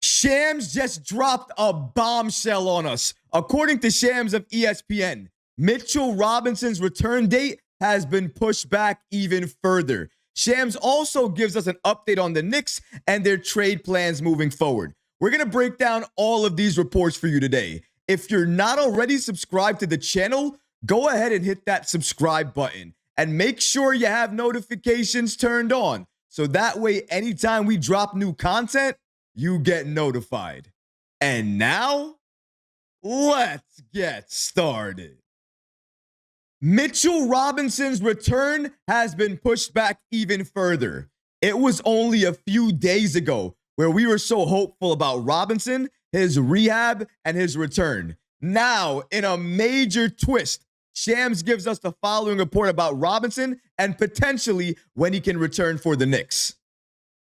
Shams just dropped a bombshell on us. According to Shams of ESPN, Mitchell Robinson's return date has been pushed back even further. Shams also gives us an update on the Knicks and their trade plans moving forward. We're going to break down all of these reports for you today. If you're not already subscribed to the channel, go ahead and hit that subscribe button and make sure you have notifications turned on so that way anytime we drop new content, you get notified. And now, let's get started. Mitchell Robinson's return has been pushed back even further. It was only a few days ago where we were so hopeful about Robinson, his rehab, and his return. Now, in a major twist, Shams gives us the following report about Robinson and potentially when he can return for the Knicks.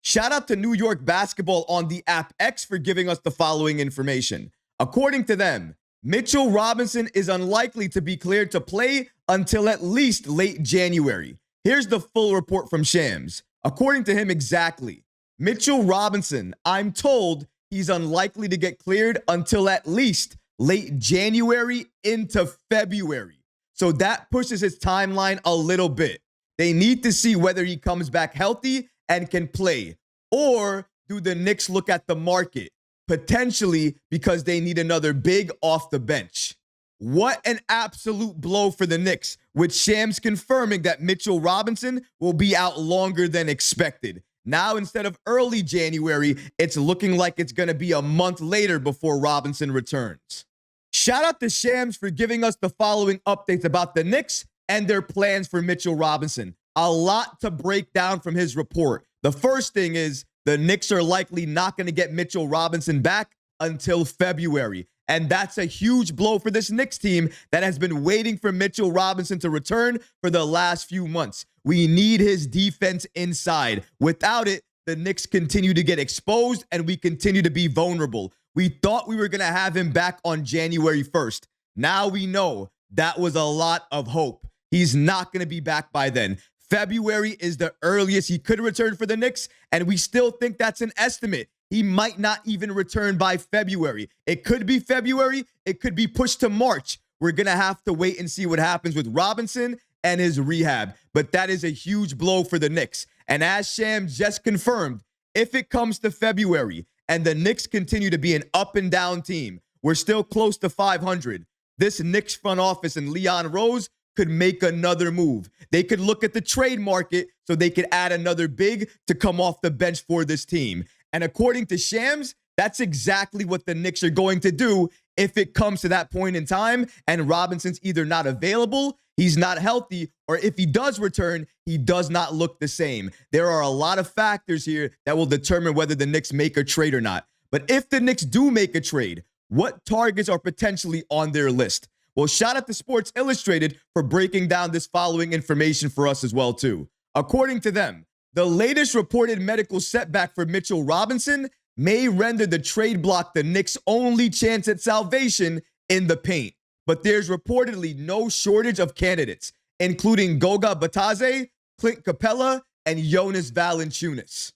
Shout out to New York Basketball on the app X for giving us the following information. According to them, Mitchell Robinson is unlikely to be cleared to play until at least late January. Here's the full report from Shams. According to him exactly, Mitchell Robinson, I'm told he's unlikely to get cleared until at least late January into February. So that pushes his timeline a little bit. They need to see whether he comes back healthy and can play. Or do the Knicks look at the market? Potentially because they need another big off the bench. What an absolute blow for the Knicks, with Shams confirming that Mitchell Robinson will be out longer than expected. Now, instead of early January, it's looking like it's going to be a month later before Robinson returns. Shout out to Shams for giving us the following updates about the Knicks and their plans for Mitchell Robinson. A lot to break down from his report. The first thing is the Knicks are likely not going to get Mitchell Robinson back until February. And that's a huge blow for this Knicks team that has been waiting for Mitchell Robinson to return for the last few months. We need his defense inside. Without it, the Knicks continue to get exposed and we continue to be vulnerable. We thought we were going to have him back on January 1st. Now we know that was a lot of hope. He's not going to be back by then. February is the earliest he could return for the Knicks, and we still think that's an estimate. He might not even return by February. It could be February. It could be pushed to March. We're going to have to wait and see what happens with Robinson and his rehab. But that is a huge blow for the Knicks. And as Shams just confirmed, if it comes to February and the Knicks continue to be an up and down team, we're still close to 500. This Knicks front office and Leon Rose could make another move. They could look at the trade market so they could add another big to come off the bench for this team. And according to Shams, that's exactly what the Knicks are going to do if it comes to that point in time and Robinson's either not available, he's not healthy, or if he does return, he does not look the same. There are a lot of factors here that will determine whether the Knicks make a trade or not. But if the Knicks do make a trade, what targets are potentially on their list? Well, shout out to Sports Illustrated for breaking down this following information for us as well, too. According to them, the latest reported medical setback for Mitchell Robinson may render the trade block the Knicks' only chance at salvation in the paint. But there's reportedly no shortage of candidates, including Goga Bitadze, Clint Capella, and Jonas Valanciunas.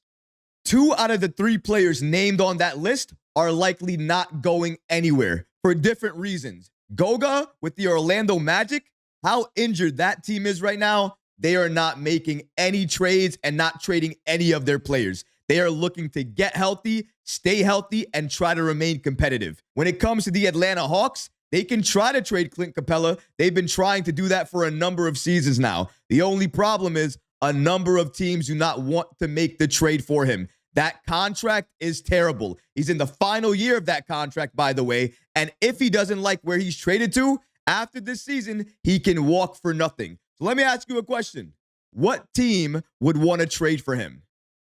2 out of the 3 players named on that list are likely not going anywhere for different reasons. Goga with the Orlando Magic, how injured that team is right now, they are not making any trades and not trading any of their players. They are looking to get healthy, stay healthy, and try to remain competitive. When it comes to the Atlanta Hawks, they can try to trade Clint Capella. They've been trying to do that for a number of seasons now. The only problem is a number of teams do not want to make the trade for him. That contract is terrible. He's in the final year of that contract, by the way. And if he doesn't like where he's traded to, after this season, he can walk for nothing. So let me ask you a question. What team would want to trade for him?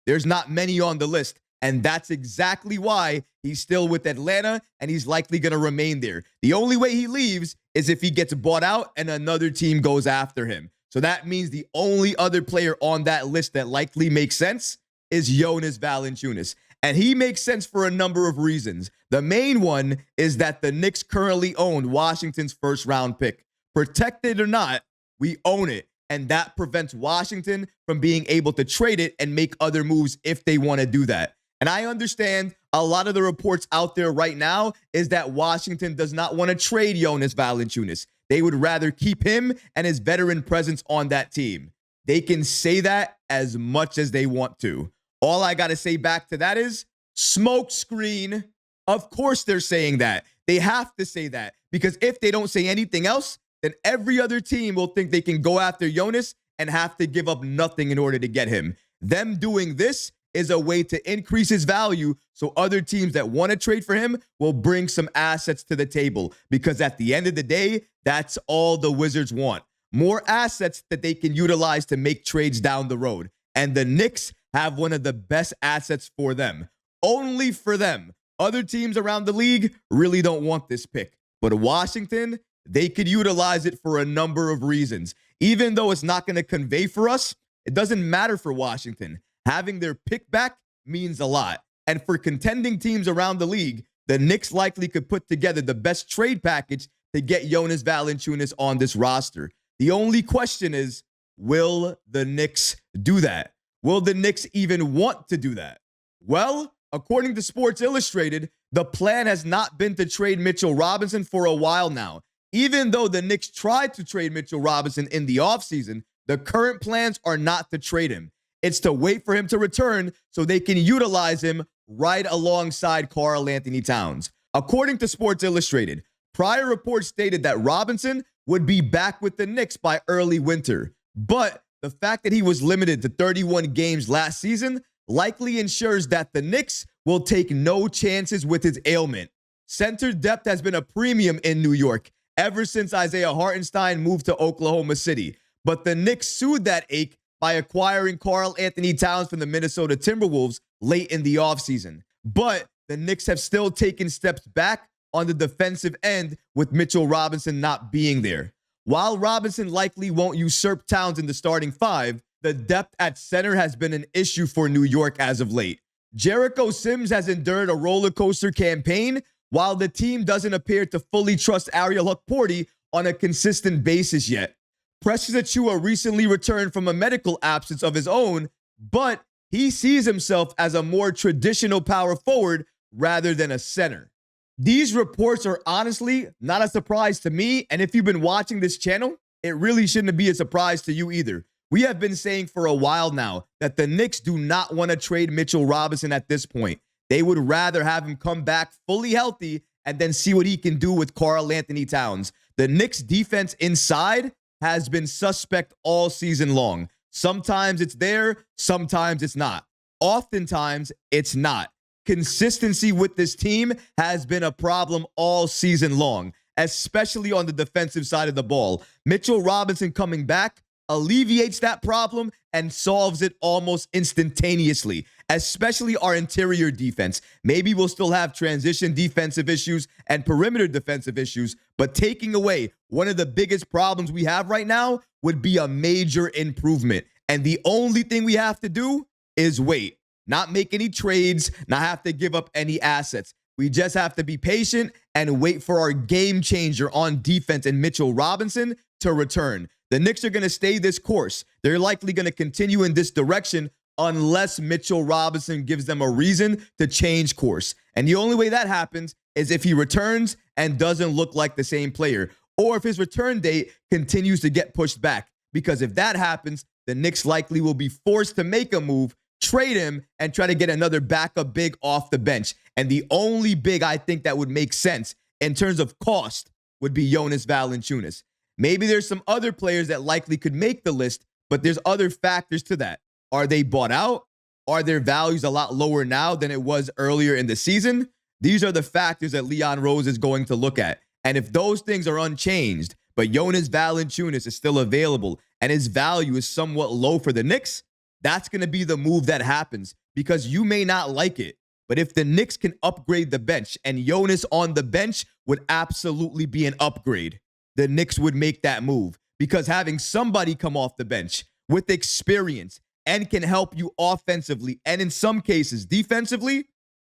There's not many on the list. And that's exactly why he's still with Atlanta and he's likely going to remain there. The only way he leaves is if he gets bought out and another team goes after him. So that means the only other player on that list that likely makes sense is Jonas Valanciunas. And he makes sense for a number of reasons. The main one is that the Knicks currently own Washington's first-round pick. Protected or not, we own it. And that prevents Washington from being able to trade it and make other moves if they want to do that. And I understand A lot of the reports out there right now is that Washington does not want to trade Jonas Valanciunas. They would rather keep him and his veteran presence on that team. They can say that as much as they want to. All I got to say back to that is smoke screen. Of course they're saying that. They have to say that because if they don't say anything else, then every other team will think they can go after Jonas and have to give up nothing in order to get him. Them doing this is a way to increase his value so other teams that want to trade for him will bring some assets to the table because at the end of the day, that's all the Wizards want. More assets that they can utilize to make trades down the road. And the Knicks have one of the best assets for them. Only for them. Other teams around the league really don't want this pick. But Washington, they could utilize it for a number of reasons. Even though it's not going to convey for us, it doesn't matter for Washington. Having their pick back means a lot. And for contending teams around the league, the Knicks likely could put together the best trade package to get Jonas Valanciunas on this roster. The only question is, will the Knicks do that? Will the Knicks even want to do that? Well, according to Sports Illustrated, the plan has not been to trade Mitchell Robinson for a while now. Even though the Knicks tried to trade Mitchell Robinson in the offseason, the current plans are not to trade him. It's to wait for him to return so they can utilize him right alongside Karl-Anthony Towns. According to Sports Illustrated, prior reports stated that Robinson would be back with the Knicks by early winter. But the fact that he was limited to 31 games last season likely ensures that the Knicks will take no chances with his ailment. Center depth has been a premium in New York ever since Isaiah Hartenstein moved to Oklahoma City. But the Knicks soothed that ache by acquiring Karl-Anthony Towns from the Minnesota Timberwolves late in the offseason. But the Knicks have still taken steps back on the defensive end with Mitchell Robinson not being there. While Robinson likely won't usurp Towns in the starting five, the depth at center has been an issue for New York as of late. Jericho Sims has endured a roller coaster campaign, while the team doesn't appear to fully trust Ariel Hukporti on a consistent basis yet. Precious Achiuwa recently returned from a medical absence of his own, but he sees himself as a more traditional power forward rather than a center. These reports are honestly not a surprise to me, and if you've been watching this channel, it really shouldn't be a surprise to you either. We have been saying for a while now that the Knicks do not want to trade Mitchell Robinson at this point. They would rather have him come back fully healthy and then see what he can do with Karl-Anthony Towns. The Knicks defense inside has been suspect all season long. Sometimes it's there, sometimes it's not. Oftentimes, it's not. Consistency with this team has been a problem all season long, especially on the defensive side of the ball. Mitchell Robinson coming back alleviates that problem and solves it almost instantaneously, especially our interior defense. Maybe we'll still have transition defensive issues and perimeter defensive issues, but taking away one of the biggest problems we have right now would be a major improvement. And the only thing we have to do is wait, not make any trades, not have to give up any assets. We just have to be patient and wait for our game changer on defense and Mitchell Robinson to return. The Knicks are going to stay this course. They're likely going to continue in this direction unless Mitchell Robinson gives them a reason to change course. And the only way that happens is if he returns and doesn't look like the same player, or if his return date continues to get pushed back. Because if that happens, the Knicks likely will be forced to make a move, trade him, and try to get another backup big off the bench. And the only big I think that would make sense in terms of cost would be Jonas Valanciunas. Maybe there's some other players that likely could make the list, but there's other factors to that. Are they bought out? Are their values a lot lower now than it was earlier in the season? These are the factors that Leon Rose is going to look at. And if those things are unchanged, but Jonas Valanciunas is still available and his value is somewhat low for the Knicks, that's going to be the move that happens because you may not like it. But if the Knicks can upgrade the bench, and Jonas on the bench would absolutely be an upgrade, the Knicks would make that move because having somebody come off the bench with experience and can help you offensively and in some cases defensively,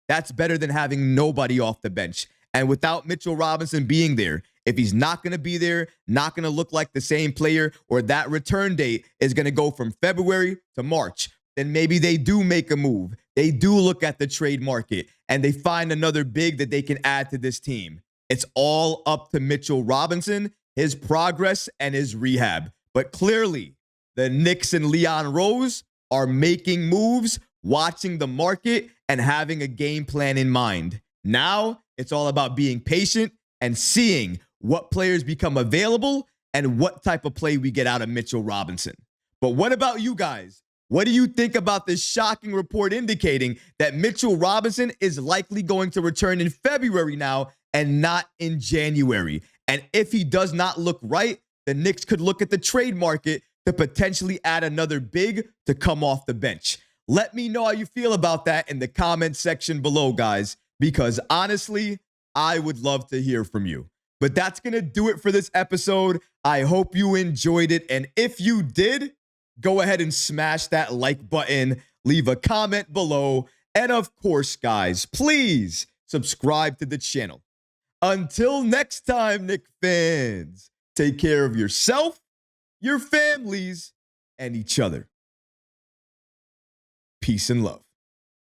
that's better than having nobody off the bench. And without Mitchell Robinson being there, if he's not going to be there, not going to look like the same player, or that return date is going to go from February to March, then maybe they do make a move. They do look at the trade market and they find another big that they can add to this team. It's all up to Mitchell Robinson, his progress, and his rehab. But clearly, the Knicks and Leon Rose are making moves, watching the market, and having a game plan in mind. Now, it's all about being patient and seeing what players become available and what type of play we get out of Mitchell Robinson. But what about you guys? What do you think about this shocking report indicating that Mitchell Robinson is likely going to return in February now and not in January? And if he does not look right, the Knicks could look at the trade market to potentially add another big to come off the bench. Let me know how you feel about that in the comment section below, guys, because honestly, I would love to hear from you. But that's going to do it for this episode. I hope you enjoyed it. And if you did, go ahead and smash that like button, leave a comment below, and of course, guys, please subscribe to the channel. Until next time, Knick fans, take care of yourself, your families, and each other. Peace and love.